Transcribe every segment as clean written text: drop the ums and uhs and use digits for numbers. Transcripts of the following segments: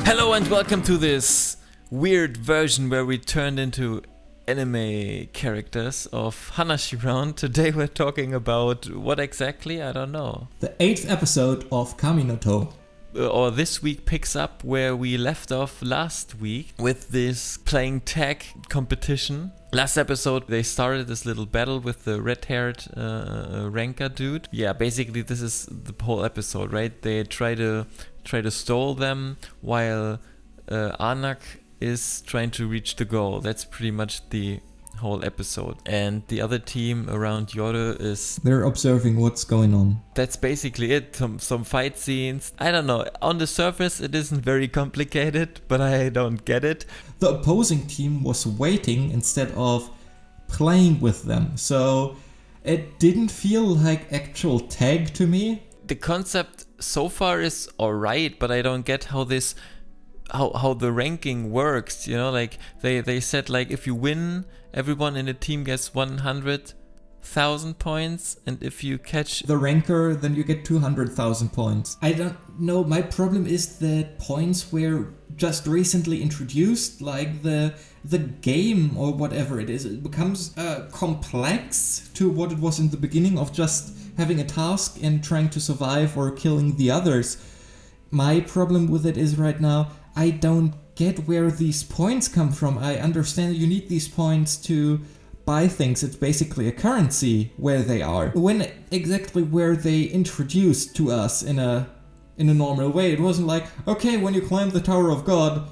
Hello and welcome to this weird version where we turned into anime characters of Hanashi Round. Today we're talking about what exactly? I don't know. The 8th episode of Kaminoto. Or this week picks up where we left off last week with this playing tag competition. Last episode they started this little battle with the red-haired ranker dude. Yeah, basically this is the whole episode, right? They try to stall them while Anak is trying to reach the goal. That's pretty much the whole episode. And the other team around Yore is... They're observing what's going on. That's basically it. Some fight scenes. I don't know. On the surface it isn't very complicated, but I don't get it. The opposing team was waiting instead of playing with them. So it didn't feel like actual tag to me. The concept so far is alright, but I don't get how this... How the ranking works, you know, like they said like if you win, everyone in the team gets 100,000 points, and if you catch the ranker, then you get 200,000 points. I don't know, my problem is that points were just recently introduced, like the game or whatever it is. It becomes complex to what it was in the beginning of just having a task and trying to survive or killing the others. My problem with it is right now, I don't get where these points come from. I understand you need these points to buy things. It's basically a currency where they are. When exactly were they introduced to us in a normal way? It wasn't like, okay, when you climb the Tower of God,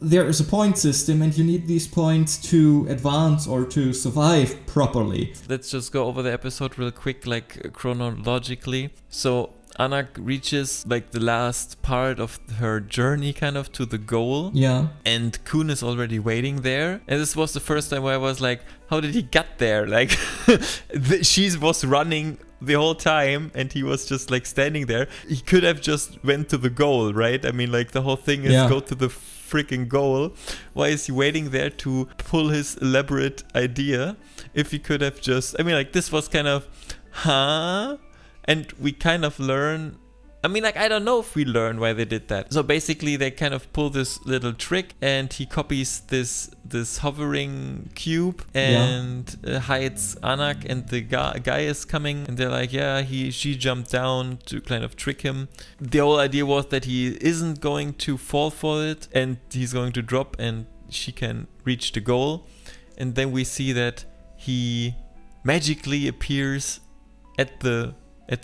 there is a point system and you need these points to advance or to survive properly. Let's just go over the episode real quick, like chronologically. So Anak reaches like the last part of her journey kind of to the goal. Yeah. And Khun is already waiting there. And this was the first time where I was like, how did he get there? Like she was running the whole time and he was just like standing there. He could have just went to the goal, right? I mean, like the whole thing is go to the freaking goal. Why is he waiting there to pull his elaborate idea? If he could have just, I mean, like this was kind of, and we kind of learn, I mean, like, I don't know if we learn why they did that. So basically they kind of pull this little trick and he copies this hovering cube and hides Anak, and the guy is coming and they're like, yeah, she jumped down to kind of trick him. The whole idea was that he isn't going to fall for it and he's going to drop and she can reach the goal. And then we see that he magically appears at the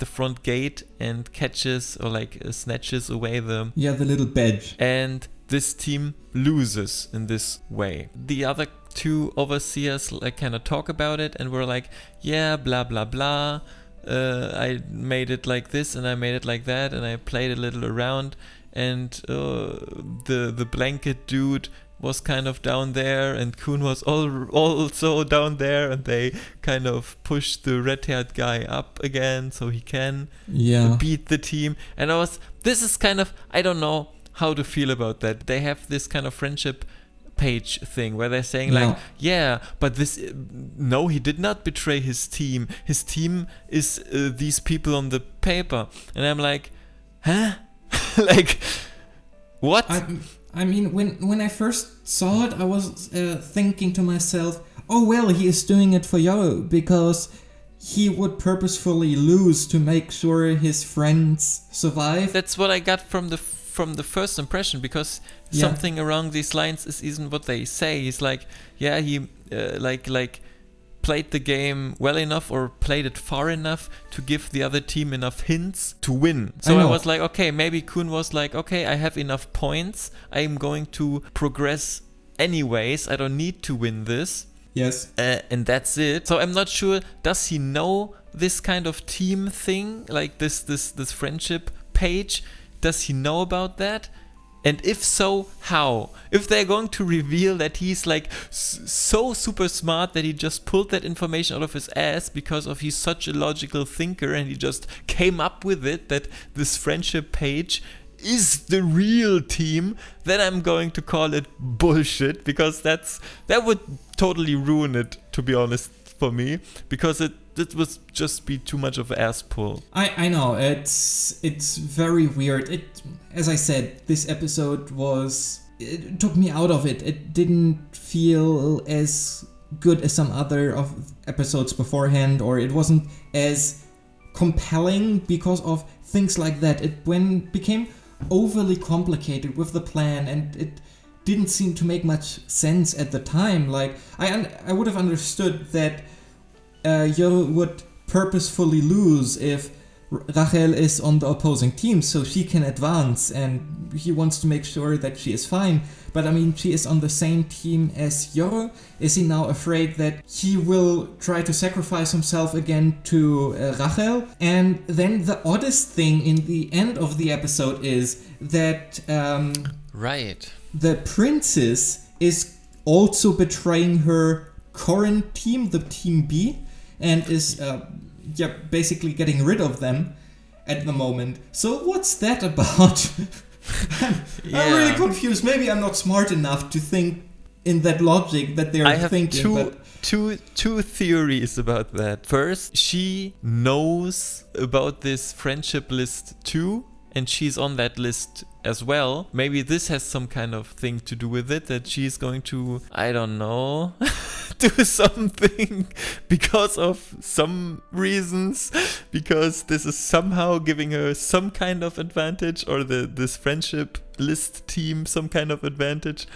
front gate and catches or like snatches away the little badge. And this team loses in this way. The other two overseers like kind of talk about it and we're like, yeah, blah blah blah. I made it like this and I made it like that and I played a little around, and the blanket dude was kind of down there and Khun was also down there, and they kind of pushed the red-haired guy up again so he can beat the team. And this is kind of, I don't know how to feel about that. They have this kind of friendship page thing where they're saying like, but no, he did not betray his team. His team is these people on the paper. And I'm like, huh? Like, what? I mean, when I first saw it, I was thinking to myself, oh well, he is doing it for Yoro because he would purposefully lose to make sure his friends survive. That's what I got from the first impression, because something around these lines is even what they say. He's like, yeah, he like played the game well enough or played it far enough to give the other team enough hints to win. So I was like, okay, maybe Khun was like, okay, I have enough points. I'm going to progress anyways. I don't need to win this. Yes. And that's it. So I'm not sure, does he know this kind of team thing? Like this friendship page? Does he know about that? And if so, how? If they're going to reveal that he's like so super smart that he just pulled that information out of his ass because of he's such a logical thinker and he just came up with it, that this friendship page is the real team, then I'm going to call it bullshit, because that would totally ruin it, to be honest, for me, because it that was just be too much of an ass pull. I know, it's very weird. As I said, this episode it took me out of it. It didn't feel as good as some other of episodes beforehand, or it wasn't as compelling because of things like that. It became overly complicated with the plan, and it didn't seem to make much sense at the time. Like, I would have understood that Yoru would purposefully lose if Rachel is on the opposing team so she can advance, and he wants to make sure that she is fine. But I mean, she is on the same team as Yoru. Is he now afraid that he will try to sacrifice himself again to Rachel? And then the oddest thing in the end of the episode is that right, the princess is also betraying her current team, the Team B, and is basically getting rid of them at the moment. So what's that about? I'm really confused. Maybe I'm not smart enough to think in that logic that they're thinking. I have two theories about that. First, she knows about this friendship list too, and she's on that list as well. Maybe this has some kind of thing to do with it, that she's going to, I don't know, do something because of some reasons, because this is somehow giving her some kind of advantage, or this friendship list team some kind of advantage.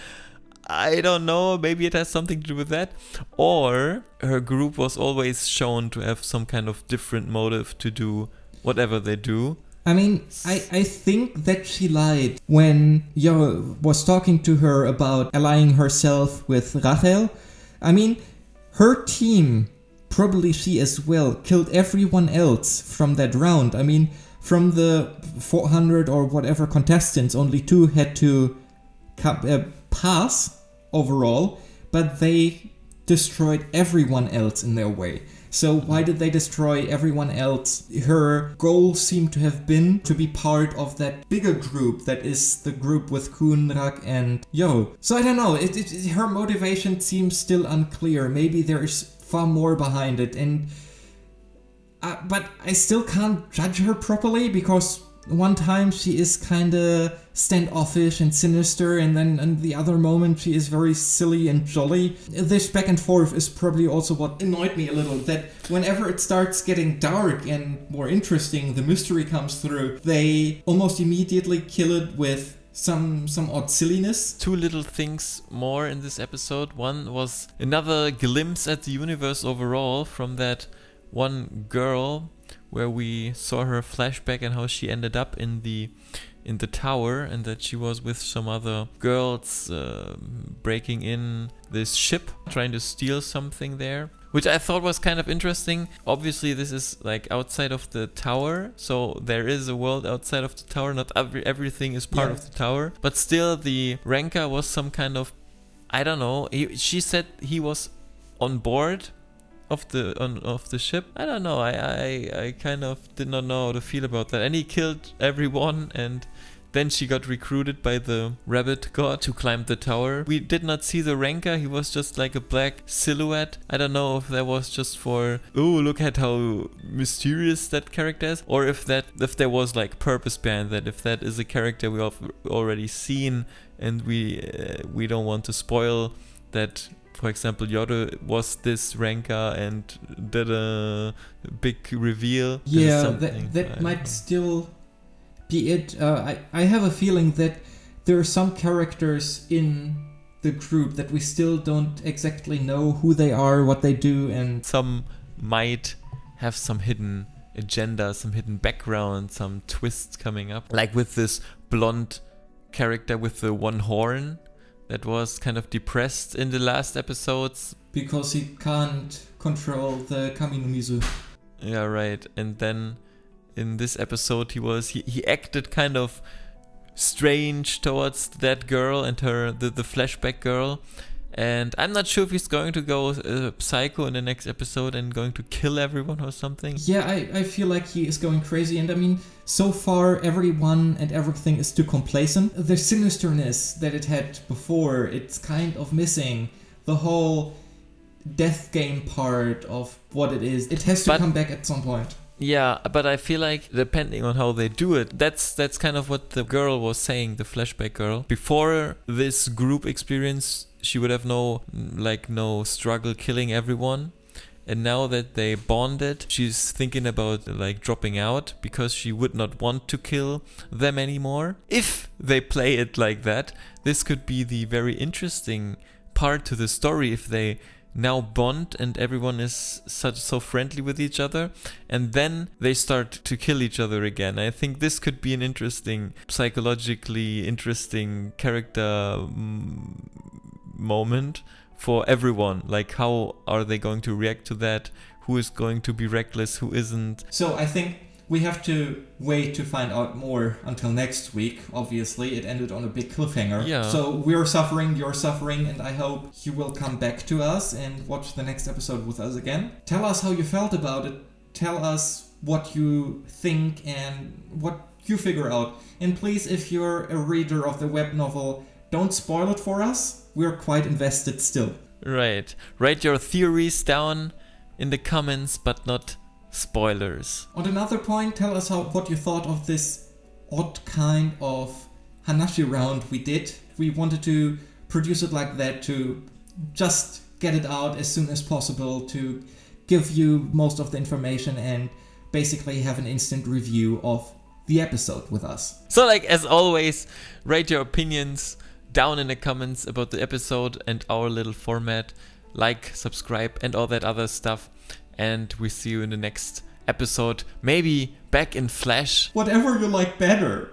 I don't know, maybe it has something to do with that. Or her group was always shown to have some kind of different motive to do whatever they do. I mean, I think that she lied when Yoru was talking to her about allying herself with Rachel. I mean, her team, probably she as well, killed everyone else from that round. I mean, from the 400 or whatever contestants, only 2 had to pass overall, but they destroyed everyone else in their way. So why did they destroy everyone else? Her goal seemed to have been to be part of that bigger group that is the group with Khun, Rak, and Yoru. So I don't know, her motivation seems still unclear. Maybe there is far more behind it, and but I still can't judge her properly, because one time she is kinda standoffish and sinister, and then in the other moment she is very silly and jolly. This back and forth is probably also what annoyed me a little, that whenever it starts getting dark and more interesting, the mystery comes through, they almost immediately kill it with some odd silliness. 2 little things more in this episode. One was another glimpse at the universe overall from that one girl, where we saw her flashback and how she ended up in the tower, and that she was with some other girls breaking in this ship, trying to steal something there, which I thought was kind of interesting. Obviously this is like outside of the tower, so there is a world outside of the tower. Not everything is part of the tower, but still the Ranker was some kind of, I don't know, she said he was on board of the ship. I don't know, I kind of did not know how to feel about that. And he killed everyone, and then she got recruited by the rabbit god to climb the tower. We did not see the Ranker, he was just like a black silhouette. I don't know if that was just for, oh, look at how mysterious that character is, or if there was like purpose behind that, if that is a character we have already seen, and we don't want to spoil that. For example, Yoru was this Ranker and did a big reveal. Yeah, that might still be it. I have a feeling that there are some characters in the group that we still don't exactly know who they are, what they do, and some might have some hidden agenda, some hidden background, some twists coming up. Like with this blonde character with the one horn, that was kind of depressed in the last episodes. Because he can't control the Kami no Mizu. Yeah, right. And then in this episode he acted kind of strange towards that girl and the flashback girl. And I'm not sure if he's going to go psycho in the next episode and going to kill everyone or something. Yeah, I feel like he is going crazy. And I mean, so far everyone and everything is too complacent. The sinisterness that it had before, it's kind of missing. The whole death game part of what it is. It has to come back at some point. Yeah, but I feel like depending on how they do it, that's kind of what the girl was saying, the flashback girl. Before this group experience, she would have no struggle killing everyone. And now that they bonded, she's thinking about like dropping out because she would not want to kill them anymore. If they play it like that, this could be the very interesting part to the story if they now bond and everyone is so friendly with each other, and then they start to kill each other again. I think this could be an interesting, psychologically interesting character moment for everyone. Like, how are they going to react to that? Who is going to be reckless, who isn't? So I think we have to wait to find out more until next week. Obviously, it ended on a big cliffhanger. Yeah. So we're suffering, you're suffering, and I hope you will come back to us and watch the next episode with us again. Tell us how you felt about it. Tell us what you think and what you figure out. And please, if you're a reader of the web novel, don't spoil it for us. We're quite invested still. Right. Write your theories down in the comments, but not spoilers. On another point, tell us what you thought of this odd kind of Hanashi round we did. We wanted to produce it like that to just get it out as soon as possible, to give you most of the information and basically have an instant review of the episode with us. So, like, as always, write your opinions down in the comments about the episode and our little format. Like, subscribe, and all that other stuff. And we see you in the next episode. Maybe back in Flash. Whatever you like better.